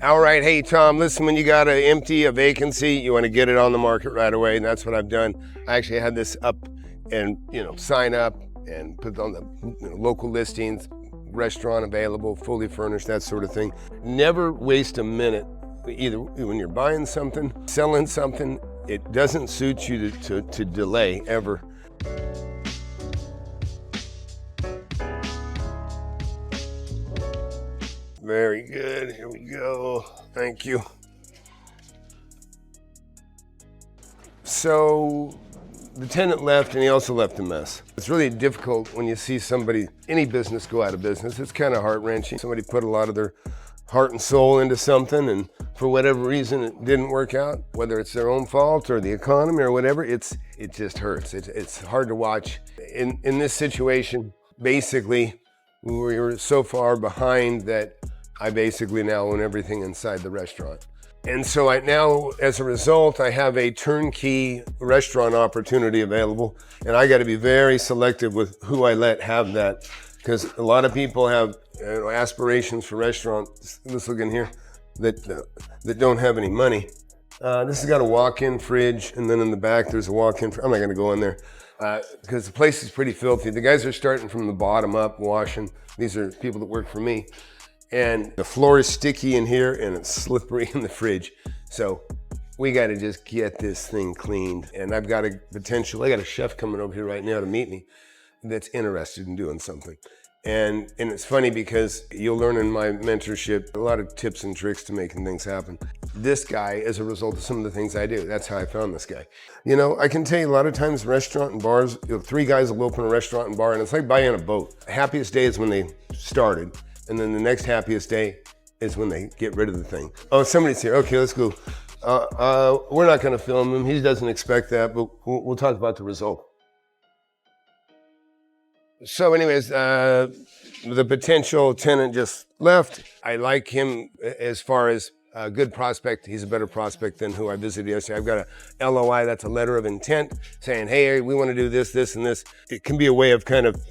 All right, hey Tom, listen, when you got a vacancy, you want to get it on the market right away, and that's what I've done. I actually had this up and, sign up and put on the local listings, restaurant available, fully furnished, that sort of thing. Never waste a minute, either when you're buying something, selling something. It doesn't suit you to delay ever. Very good, here we go. Thank you. So the tenant left, and he also left a mess. It's really difficult when you see any business go out of business. It's kind of heart-wrenching. Somebody put a lot of their heart and soul into something, and for whatever reason it didn't work out, whether it's their own fault or the economy or whatever, it just hurts. It's hard to watch. In this situation, basically, we were so far behind that I basically now own everything inside the restaurant. And so as a result, I have a turnkey restaurant opportunity available, and I got to be very selective with who I let have that, because a lot of people have aspirations for restaurants. Let's look in here, that don't have any money. This has got a walk-in fridge, and then in the back there's a walk-in. I'm not going to go in there because the place is pretty filthy. The guys are starting from the bottom up washing. These are people that work for me. And the floor is sticky in here and it's slippery in the fridge. So we got to just get this thing cleaned. And I got a chef coming over here right now to meet me that's interested in doing something. And it's funny because you'll learn in my mentorship a lot of tips and tricks to making things happen. This guy, as a result of some of the things I do, that's how I found this guy. I can tell you a lot of times restaurant and bars, three guys will open a restaurant and bar, and it's like buying a boat. Happiest day is when they started. And then the next happiest day is when they get rid of the thing. Oh, somebody's here. Okay, let's go. We're not going to film him. He doesn't expect that, but we'll talk about the result. So anyways, the potential tenant just left. I like him as far as a good prospect. He's a better prospect than who I visited yesterday. I've got a LOI, that's a letter of intent, saying, hey, we want to do this, this, and this. It can be a way of kind of,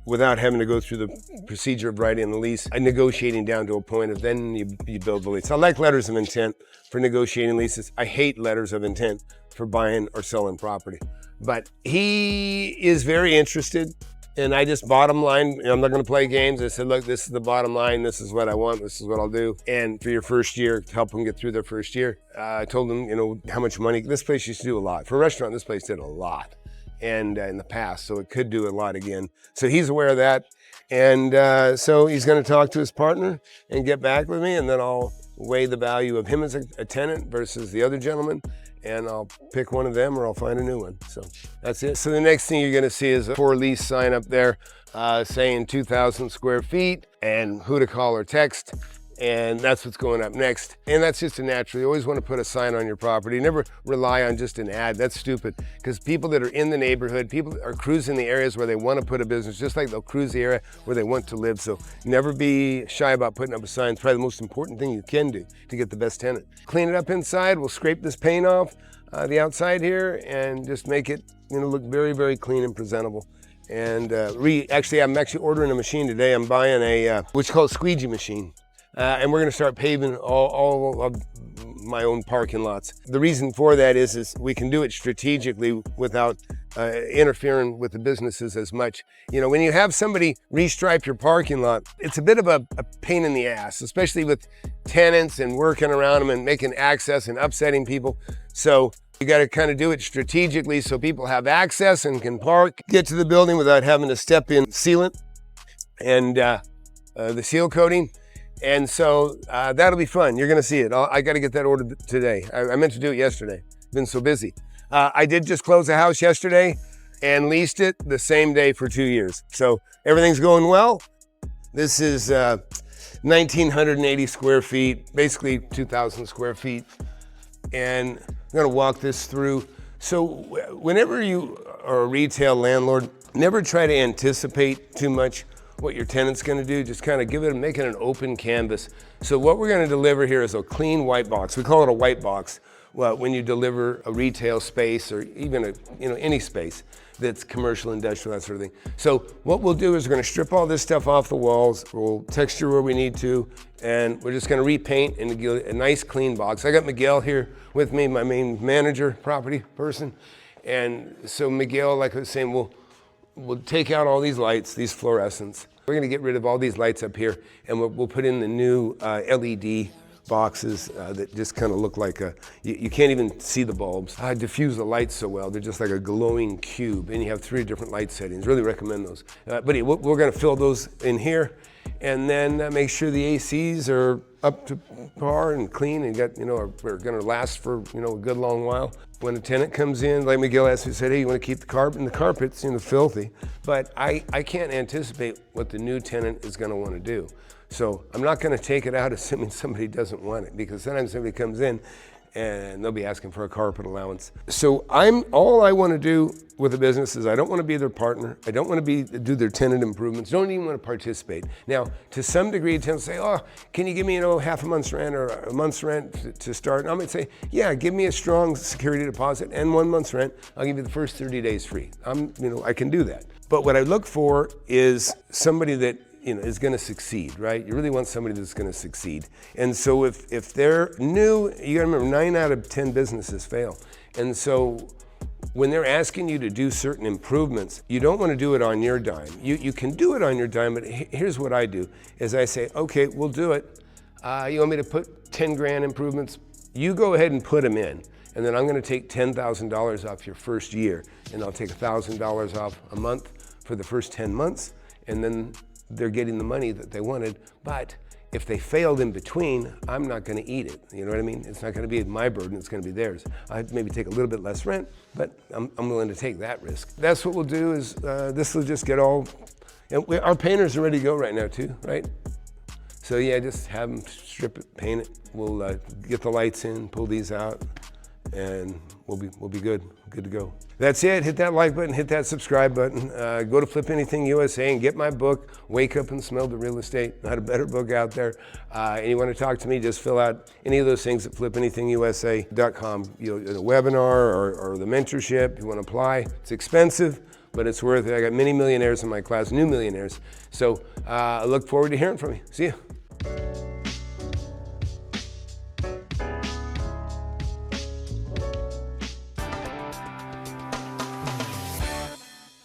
without having to go through the procedure of writing the lease, negotiating down to a point of then you build the lease. I like letters of intent for negotiating leases. I hate letters of intent for buying or selling property. But he is very interested, and I just bottom line, I'm not gonna play games. I said, look, this is the bottom line. This is what I want. This is what I'll do. And for your first year, to help them get through their first year, I told them, how much money. This place used to do a lot. For a restaurant, this place did a lot. And in the past, so it could do a lot again. So he's aware of that. And so he's gonna talk to his partner and get back with me, and then I'll weigh the value of him as a tenant versus the other gentleman, and I'll pick one of them or I'll find a new one. So that's it. So the next thing you're gonna see is a for lease sign up there saying 2,000 square feet and who to call or text. And that's what's going up next. And that's just a natural. You always want to put a sign on your property. Never rely on just an ad. That's stupid. Because people that are in the neighborhood, people are cruising the areas where they want to put a business, just like they'll cruise the area where they want to live. So never be shy about putting up a sign. It's probably the most important thing you can do to get the best tenant. Clean it up inside. We'll scrape this paint off the outside here and just make it look very, very clean and presentable. And I'm actually ordering a machine today. I'm buying what's called a squeegee machine. And we're going to start paving all of my own parking lots. The reason for that is we can do it strategically without interfering with the businesses as much. When you have somebody restripe your parking lot, it's a bit of a pain in the ass, especially with tenants and working around them and making access and upsetting people. So you got to kind of do it strategically so people have access and can park, get to the building without having to step in sealant and the seal coating. And so that'll be fun. You're gonna see it. I gotta get that ordered today. I meant to do it yesterday. Been so busy. I did just close a house yesterday and leased it the same day for 2 years. So everything's going well. This is 1,980 square feet, basically 2,000 square feet. And I'm gonna walk this through. So whenever you are a retail landlord, never try to anticipate too much what your tenant's gonna do. Just kind of make it an open canvas. So what we're gonna deliver here is a clean white box. We call it a white box when you deliver a retail space or even any space. that's commercial, industrial, that sort of thing. So what we'll do is we're gonna strip all this stuff off the walls, we'll texture where we need to, and we're just gonna repaint and give a nice clean box. I got Miguel here with me, my main manager, property person. And so Miguel, like I was saying, we'll take out all these lights, these fluorescents. We're gonna get rid of all these lights up here, and we'll put in the new LED boxes that just kind of look like you can't even see the bulbs. I diffuse the lights so well, they're just like a glowing cube, and you have 3 different light settings. Really recommend those. But we're gonna fill those in here, and then make sure the ACs are up to par and clean and are gonna last for a good long while. When a tenant comes in, like Miguel asked me, said, hey, you wanna keep the carpet? And the carpet's filthy, but I can't anticipate what the new tenant is gonna wanna do. So I'm not gonna take it out assuming somebody doesn't want it, because sometimes somebody comes in and they'll be asking for a carpet allowance. So all I wanna do with a business is I don't wanna be their partner. I don't wanna do their tenant improvements. Don't even wanna participate. Now, to some degree, tenants say, oh, can you give me half a month's rent or a month's rent to start? And I might say, yeah, give me a strong security deposit and 1 month's rent. I'll give you the first 30 days free. I can do that. But what I look for is somebody that is going to succeed, right? You really want somebody that's going to succeed. And so if they're new, you got to remember 9 out of 10 businesses fail. And so when they're asking you to do certain improvements, you don't want to do it on your dime. You can do it on your dime, but here's what I do, is I say, okay, we'll do it. You want me to put 10 grand improvements? You go ahead and put them in. And then I'm going to take $10,000 off your first year. And I'll take $1,000 off a month for the first 10 months. And then they're getting the money that they wanted, but if they failed in between, I'm not gonna eat it, you know what I mean? It's not gonna be my burden, it's gonna be theirs. I'd maybe take a little bit less rent, but I'm willing to take that risk. That's what we'll do is, this will just get all, and our painters are ready to go right now too, right? So yeah, just have them strip it, paint it. We'll get the lights in, pull these out, and we'll be good to go. That's it. Hit that like button, hit that subscribe button. Go to Flip Anything USA and get my book, Wake Up and Smell the Real Estate. Not a better book out there. And you want to talk to me, just fill out any of those things at flipanythingusa.com. The webinar or the mentorship, if you want to apply. It's expensive, but it's worth it. I got many millionaires in my class, new millionaires. So I look forward to hearing from you. See you.